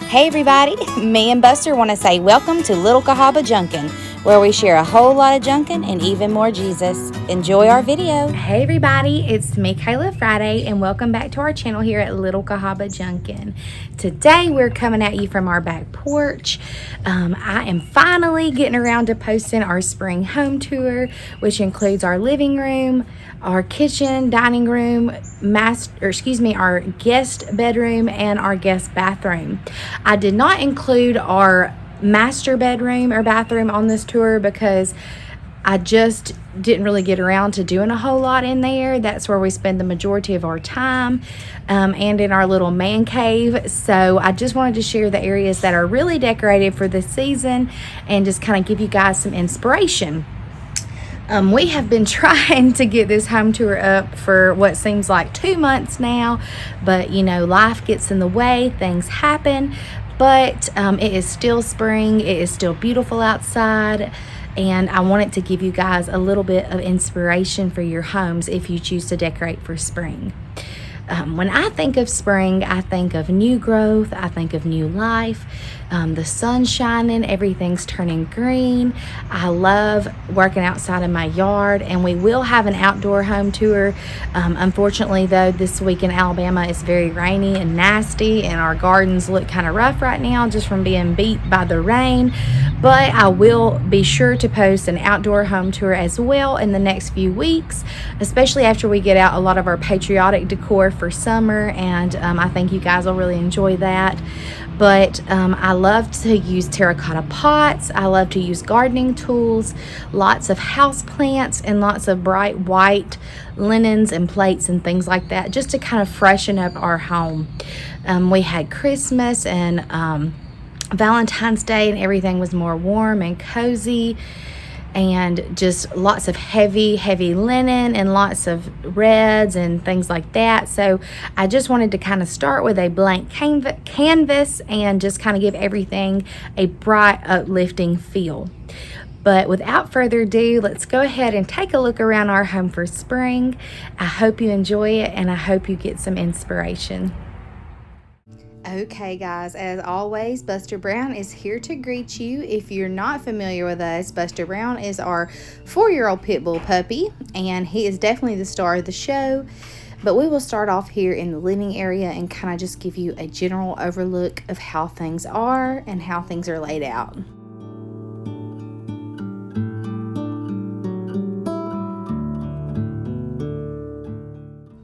Hey everybody, me and Buster want to say welcome to Little Cahaba Junkin, where we share a whole lot of Junkin and even more Jesus. Enjoy our video. Hey everybody, it's me, Kayla Friday, and welcome back to our channel here at Little Cahaba Junkin. Today we're coming at you from our back porch. I am finally getting around to posting our spring home tour, which includes our living room, our kitchen, dining room, our guest bedroom, and our guest bathroom. I did not include our master bedroom or bathroom on this tour because I just didn't really get around to doing a whole lot in there. That's where we spend the majority of our time, and in our little man cave. So I just wanted to share the areas that are really decorated for this season and just kind of give you guys some inspiration. We have been trying to get this home tour up for what seems like 2 months now, but you know, life gets in the way, things happen, but it is still spring, it is still beautiful outside, and I wanted to give you guys a little bit of inspiration for your homes if you choose to decorate for spring. When I think of spring, I think of new growth, I think of new life, the sun's shining, everything's turning green. I love working outside in my yard, and we will have an outdoor home tour. Unfortunately, though, this week in Alabama is very rainy and nasty, and our gardens look kind of rough right now just from being beat by the rain. But I will be sure to post an outdoor home tour as well in the next few weeks, especially after we get out a lot of our patriotic decor for summer, and I think you guys will really enjoy that. But I love to use terracotta pots. I love to use gardening tools, lots of house plants, and lots of bright white linens and plates and things like that, just to kind of freshen up our home. We had Christmas and Valentine's Day, and everything was more warm and cozy, and just lots of heavy linen and lots of reds and things like that. So I just wanted to kind of start with a blank canvas and just kind of give everything a bright, uplifting feel. But without further ado, let's go ahead and take a look around our home for spring. I hope you enjoy it, and I hope you get some inspiration. Okay guys, as always, Buster Brown is here to greet you. If you're not familiar with us, Buster Brown is our 4-year-old pit bull puppy, and he is definitely the star of the show. But we will start off here in the living area and kind of just give you a general overlook of how things are and how things are laid out.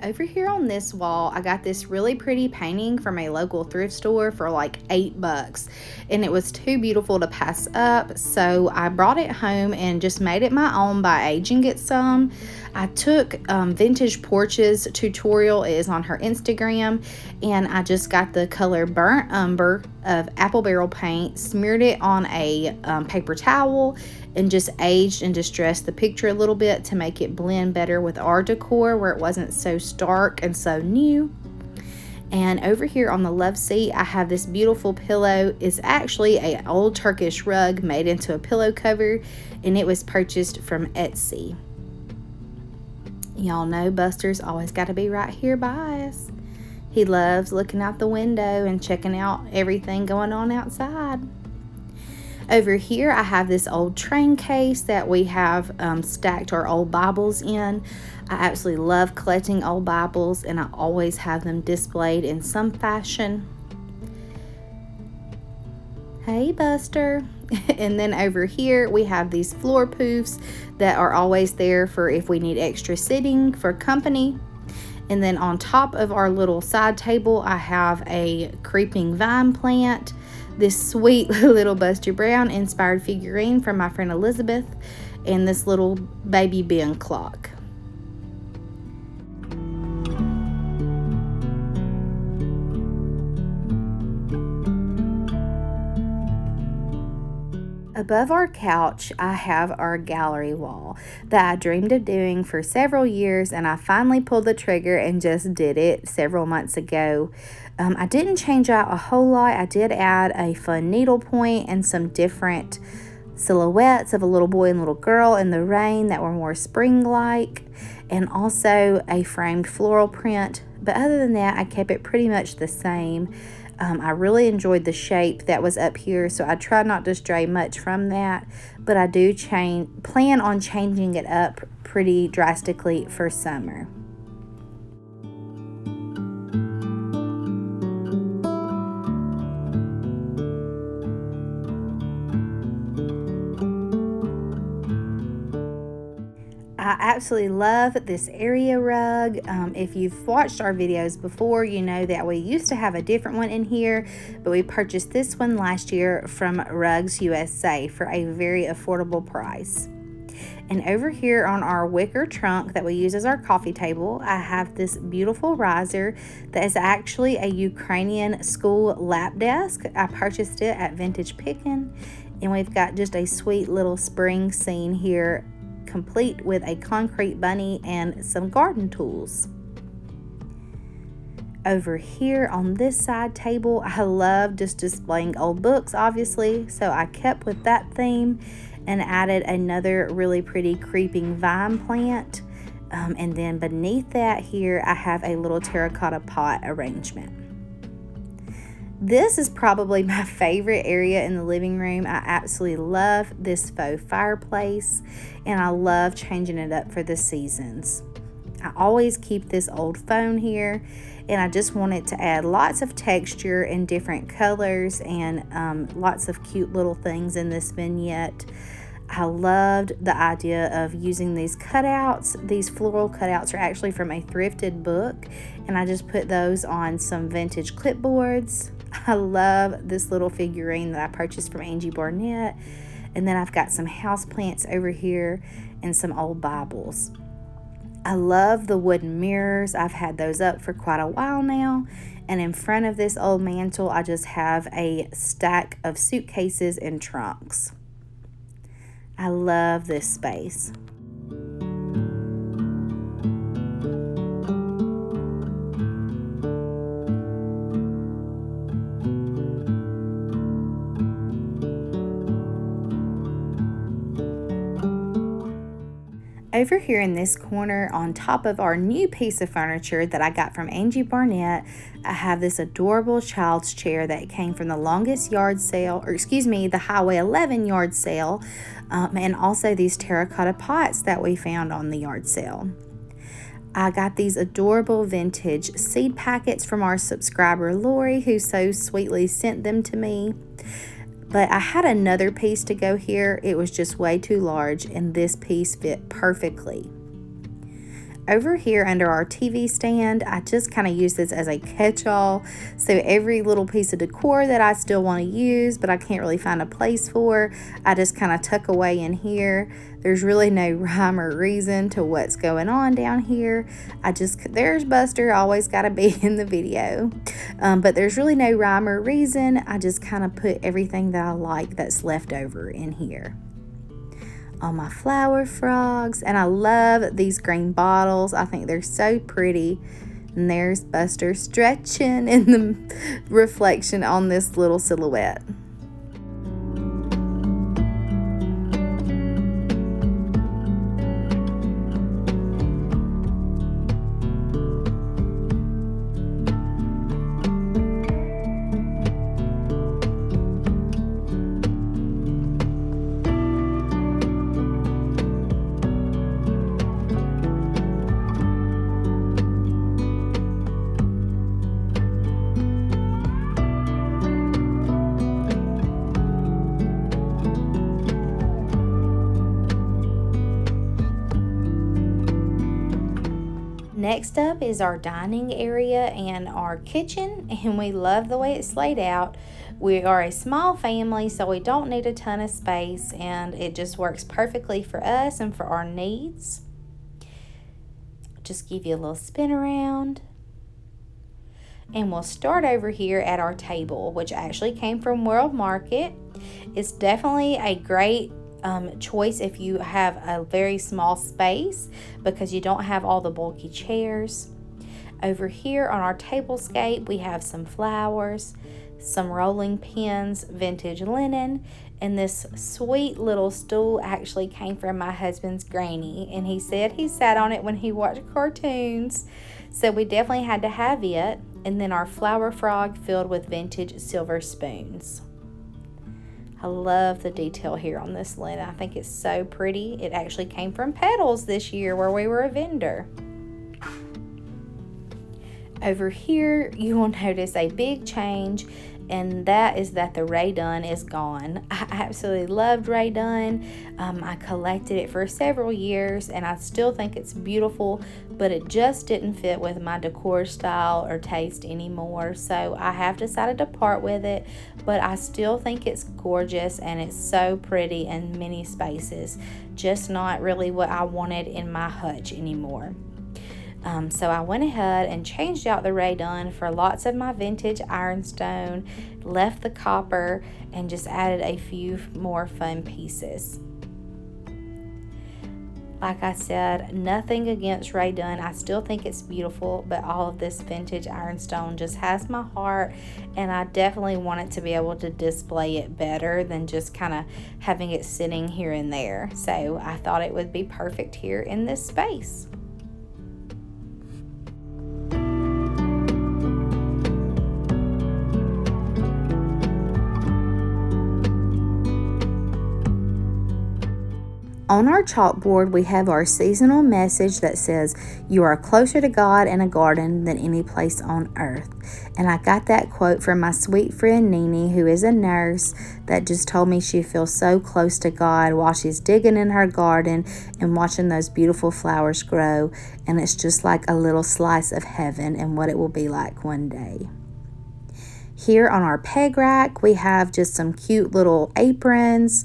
Over here on this wall, I got this really pretty painting from a local thrift store for like $8, and it was too beautiful to pass up, so I brought it home and just made it my own by aging it some. I took Vintage Porch's tutorial, it is on her Instagram, and I just got the color Burnt Umber of apple barrel paint, smeared it on a paper towel, and just aged and distressed the picture a little bit to make it blend better with our decor where it wasn't so stark and so new. And over here on the love seat, I have this beautiful pillow. It's actually an old Turkish rug made into a pillow cover, and it was purchased from Etsy. Y'all know Buster's always got to be right here by us. He loves looking out the window and checking out everything going on outside. Over here, I have this old train case that we have stacked our old Bibles in. I absolutely love collecting old Bibles, and I always have them displayed in some fashion. Hey, Buster. And then over here, we have these floor poofs that are always there for if we need extra sitting for company. And then on top of our little side table, I have a creeping vine plant, this sweet little Buster Brown inspired figurine from my friend Elizabeth, and this little baby Ben clock. Above our couch, I have our gallery wall that I dreamed of doing for several years, and I finally pulled the trigger and just did it several months ago. I didn't change out a whole lot. I did add a fun needle point and some different silhouettes of a little boy and little girl in the rain that were more spring-like, and also a framed floral print. But other than that, I kept it pretty much the same. I really enjoyed the shape that was up here, so I tried not to stray much from that, but I do plan on changing it up pretty drastically for summer. I absolutely love this area rug. If you've watched our videos before, you know that we used to have a different one in here, but we purchased this one last year from Rugs USA for a very affordable price. And over here on our wicker trunk that we use as our coffee table, I have this beautiful riser that is actually a Ukrainian school lap desk. I purchased it at Vintage Pickin', and we've got just a sweet little spring scene here, complete with a concrete bunny and some garden tools. Over here on this side table, I love just displaying old books, obviously, so I kept with that theme and added another really pretty creeping vine plant. And then beneath that here, I have a little terracotta pot arrangement. This is probably my favorite area in the living room. I absolutely love this faux fireplace, and I love changing it up for the seasons. I always keep this old phone here, and I just wanted to add lots of texture and different colors and lots of cute little things in this vignette. I loved the idea of using these cutouts. These floral cutouts are actually from a thrifted book, and I just put those on some vintage clipboards. I love this little figurine that I purchased from Angie Barnett. And then I've got some houseplants over here and some old Bibles. I love the wooden mirrors. I've had those up for quite a while now. And in front of this old mantle, I just have a stack of suitcases and trunks. I love this space. Over here in this corner, on top of our new piece of furniture that I got from Angie Barnett, I have this adorable child's chair that came from the longest yard sale, or excuse me, the Highway 11 yard sale, and also these terracotta pots that we found on the yard sale. I got these adorable vintage seed packets from our subscriber Lori, who so sweetly sent them to me. But I had another piece to go here. It was just way too large, and this piece fit perfectly. Over here under our TV stand, I just kind of use this as a catch-all. So every little piece of decor that I still want to use, but I can't really find a place for, I just kind of tuck away in here. There's really no rhyme or reason to what's going on down here. There's Buster, always got to be in the video. But there's really no rhyme or reason. I just kind of put everything that I like that's left over in here. All my flower frogs, and I love these green bottles. I think they're so pretty. And there's Buster stretching in the reflection on this little silhouette. Next up is our dining area and our kitchen, and we love the way it's laid out. We are a small family, so we don't need a ton of space, and it just works perfectly for us and for our needs. Just give you a little spin around. And we'll start over here at our table, which actually came from World Market. It's definitely a great choice if you have a very small space because you don't have all the bulky chairs. Over here on our tablescape, we have some flowers, some rolling pins, vintage linen, And this sweet little stool actually came from my husband's granny, and he said he sat on it when he watched cartoons. So we definitely had to have it. And then our flower frog filled with vintage silver spoons. I love the detail here on this linen. I think it's so pretty. It actually came from Petals this year where we were a vendor. Over here, you will notice a big change, and that is that the Rae Dunn is gone. I absolutely loved Rae Dunn. I collected it for several years, and I still think it's beautiful, but it just didn't fit with my decor style or taste anymore, so I have decided to part with it, but I still think it's gorgeous, and it's so pretty in many spaces, just not really what I wanted in my hutch anymore. So I went ahead and changed out the Rae Dunn for lots of my vintage ironstone, left the copper, and just added a few more fun pieces. Like I said, nothing against Rae Dunn. I still think it's beautiful, but all of this vintage ironstone just has my heart, and I definitely want it to be able to display it better than just kind of having it sitting here and there. So I thought it would be perfect here in this space. On our chalkboard, we have our seasonal message that says, "You are closer to God in a garden than any place on earth." And I got that quote from my sweet friend Nene, who is a nurse, that just told me she feels so close to God while she's digging in her garden and watching those beautiful flowers grow. And it's just like a little slice of heaven and what it will be like one day. Here on our peg rack, we have just some cute little aprons.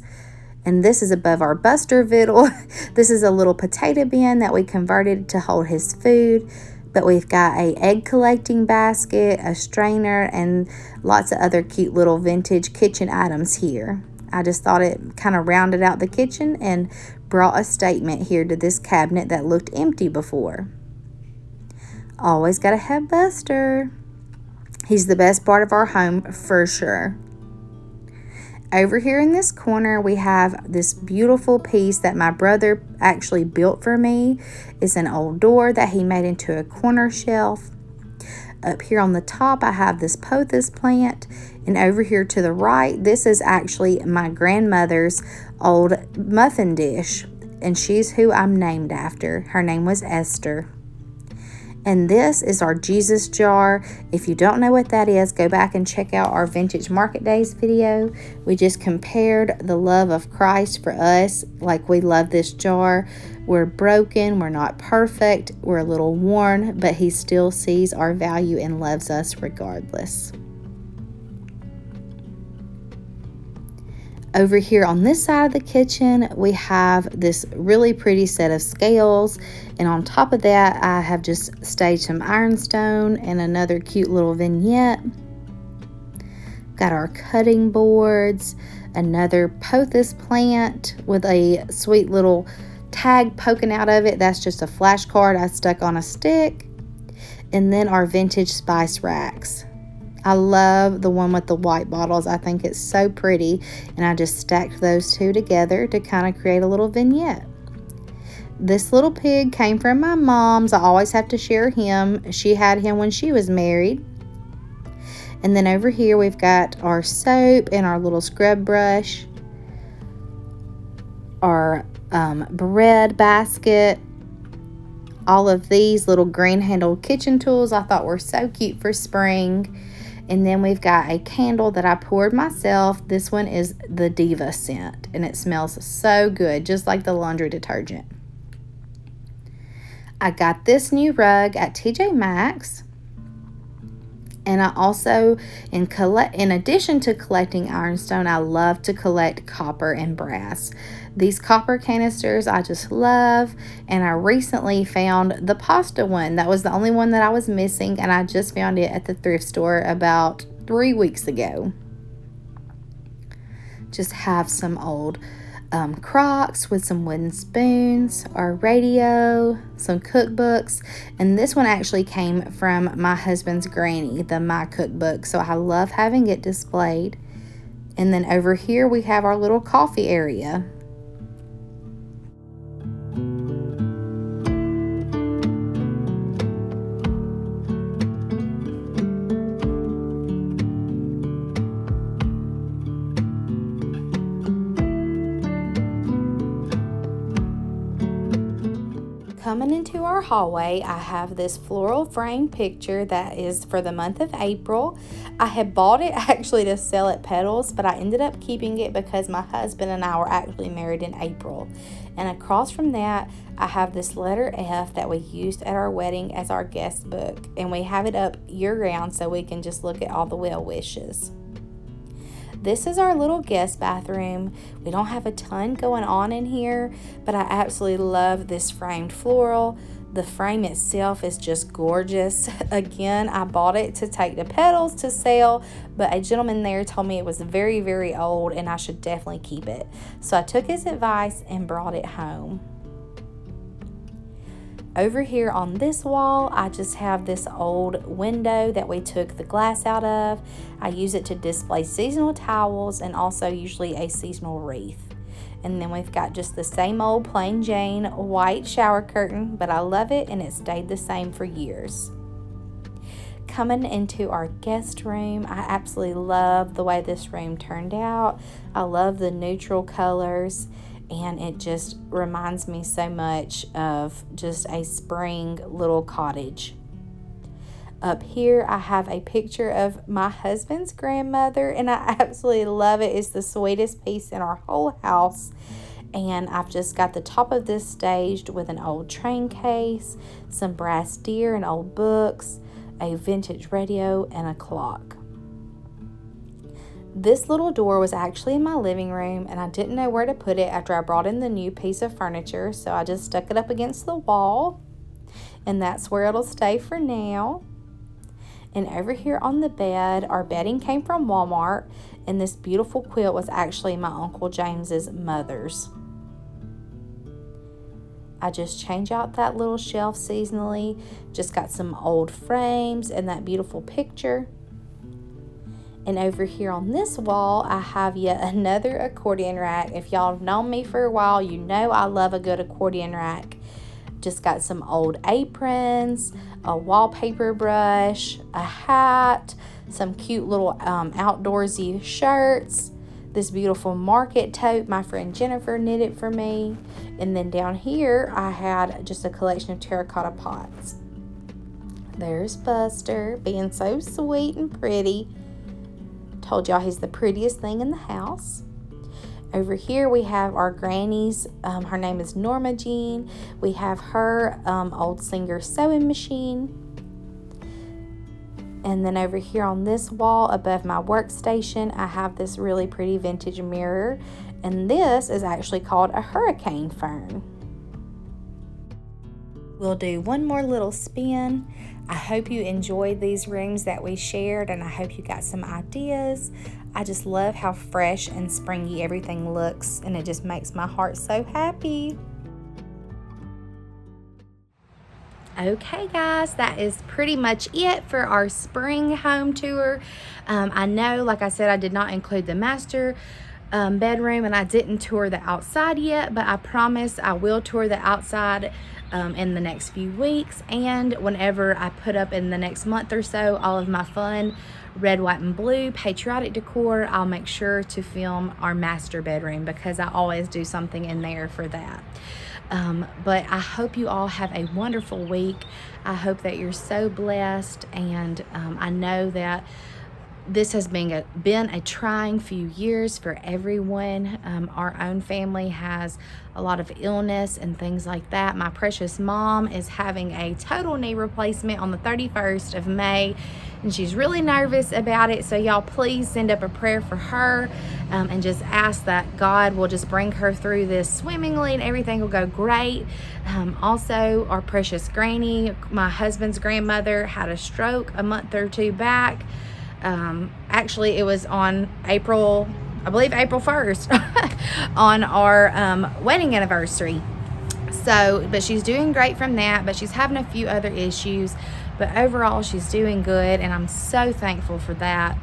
And this is above our Buster Viddle. This is a little potato bin that we converted to hold his food. But we've got a egg collecting basket, a strainer, and lots of other cute little vintage kitchen items here. I just thought it kind of rounded out the kitchen and brought a statement here to this cabinet that looked empty before. Always gotta have Buster. He's the best part of our home for sure. Over here in this corner, we have this beautiful piece that my brother actually built for me. It's an old door that he made into a corner shelf. Up here on the top, I have this pothos plant. And over here to the right, this is actually my grandmother's old muffin dish. And she's who I'm named after. Her name was Esther. And this is our Jesus jar. If you don't know what that is, go back and check out our Vintage Market Days video. We just compared the love of Christ for us, like we love this jar. We're broken, we're not perfect, we're a little worn, but he still sees our value and loves us regardless. Over here on this side of the kitchen, we have this really pretty set of scales. And on top of that, I have just staged some ironstone and another cute little vignette. Got our cutting boards, another pothos plant with a sweet little tag poking out of it. That's just a flashcard I stuck on a stick. And then our vintage spice racks. I love the one with the white bottles. I think it's so pretty. And I just stacked those two together to kind of create a little vignette. This little pig came from my mom's. I always have to share him. She had him when she was married. And then over here we've got our soap and our little scrub brush. Our bread basket. All of these little green handled kitchen tools I thought were so cute for spring. And then we've got a candle that I poured myself. This one is the Diva scent, and it smells so good, just like the laundry detergent. I got this new rug at TJ Maxx. And I also, in addition to collecting ironstone, I love to collect copper and brass. These copper canisters I just love, and I recently found the pasta one. That was the only one that I was missing, and I just found it at the thrift store about 3 weeks ago. Just have some old Crocs with some wooden spoons, our radio, some cookbooks, and this one actually came from my husband's granny, the My Cookbook, so I love having it displayed. And then over here we have our little coffee area. Coming into our hallway, I have this floral frame picture that is for the month of April. I had bought it actually to sell at Petals, but I ended up keeping it because my husband and I were actually married in April. And across from that, I have this letter F that we used at our wedding as our guest book. And we have it up year-round so we can just look at all the well wishes. This is our little guest bathroom. We don't have a ton going on in here, but I absolutely love this framed floral. The frame itself is just gorgeous. Again, I bought it to take to Petals to sell, but a gentleman there told me it was very, very old and I should definitely keep it. So I took his advice and brought it home. Over here on this wall, I just have this old window that we took the glass out of. I use it to display seasonal towels and also usually a seasonal wreath. And then we've got just the same old plain Jane white shower curtain, but I love it and it stayed the same for years. Coming into our guest room, I absolutely love the way this room turned out. I love the neutral colors. And it just reminds me so much of just a spring little cottage. Up here, I have a picture of my husband's grandmother, and I absolutely love it. It's the sweetest piece in our whole house. And I've just got the top of this staged with an old train case, some brass deer and old books, a vintage radio, and a clock. This little door was actually in my living room and I didn't know where to put it after I brought in the new piece of furniture, so I just stuck it up against the wall and that's where it'll stay for now. And over here on the bed, our bedding came from Walmart and this beautiful quilt was actually my Uncle James's mother's. I just change out that little shelf seasonally, just got some old frames and that beautiful picture. And over here on this wall, I have yet another accordion rack. If y'all have known me for a while, you know I love a good accordion rack. Just got some old aprons, a wallpaper brush, a hat, some cute little outdoorsy shirts, this beautiful market tote my friend Jennifer knitted for me. And then down here, I had just a collection of terracotta pots. There's Buster being so sweet and pretty. Told y'all he's the prettiest thing in the house. Over here we have our granny's, her name is Norma Jean. We have her old Singer sewing machine. And then over here on this wall above my workstation, I have this really pretty vintage mirror. And this is actually called a hurricane fern. We'll do one more little spin. I hope you enjoyed these rooms that we shared and I hope you got some ideas. I just love how fresh and springy everything looks and it just makes my heart so happy. Okay guys, that is pretty much it for our spring home tour. I know, like I said, I did not include the master bedroom and I didn't tour the outside yet, but I promise I will tour the outside in the next few weeks, and whenever I put up in the next month or so all of my fun red, white, and blue patriotic decor, I'll make sure to film our master bedroom because I always do something in there for that. But I hope you all have a wonderful week. I hope that you're so blessed, and I know that this has been a trying few years for everyone. Our own family has a lot of illness and things like that. My precious mom is having a total knee replacement on the 31st of May, and she's really nervous about it. So y'all please send up a prayer for her and just ask that God will just bring her through this swimmingly and everything will go great. Also, our precious granny, my husband's grandmother, had a stroke a month or two back. Actually, it was on April 1st on our wedding anniversary. So, but she's doing great from that, but she's having a few other issues. But overall, she's doing good, and I'm so thankful for that.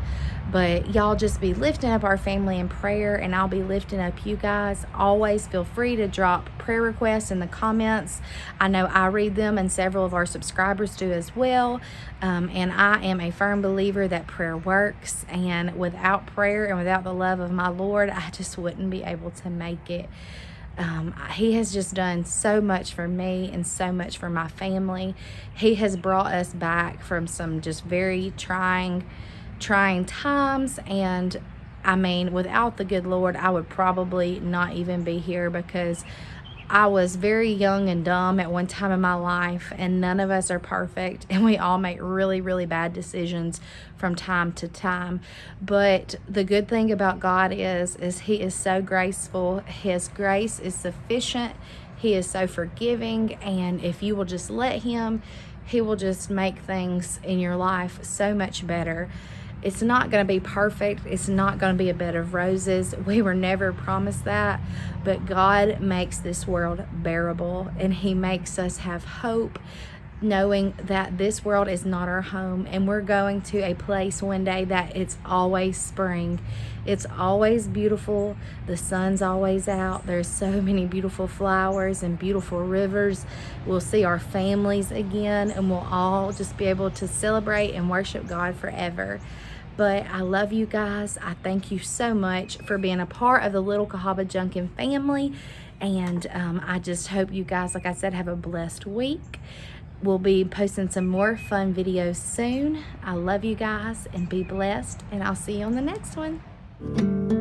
But y'all just be lifting up our family in prayer, and I'll be lifting up you guys. Always feel free to drop prayer requests in the comments. I know I read them, and several of our subscribers do as well. And I am a firm believer that prayer works, and without prayer and without the love of my Lord, I just wouldn't be able to make it. He has just done so much for me and so much for my family. He has brought us back from some just very trying times, and I mean, without the good Lord, I would probably not even be here, because I was very young and dumb at one time in my life, and none of us are perfect, and we all make really, really bad decisions from time to time. But the good thing about God is He is so graceful. His grace is sufficient. He is so forgiving, and if you will just let Him, He will just make things in your life so much better. It's not going to be perfect. It's not going to be a bed of roses. We were never promised that. But God makes this world bearable, and He makes us have hope, knowing that this world is not our home, and we're going to a place one day that it's always spring. It's always beautiful. The sun's always out. There's so many beautiful flowers and beautiful rivers. We'll see our families again, and we'll all just be able to celebrate and worship God forever. But I love you guys. I thank you so much for being a part of the Little Cahaba Junkin family. And I just hope you guys, like I said, have a blessed week. We'll be posting some more fun videos soon. I love you guys, and be blessed. And I'll see you on the next one.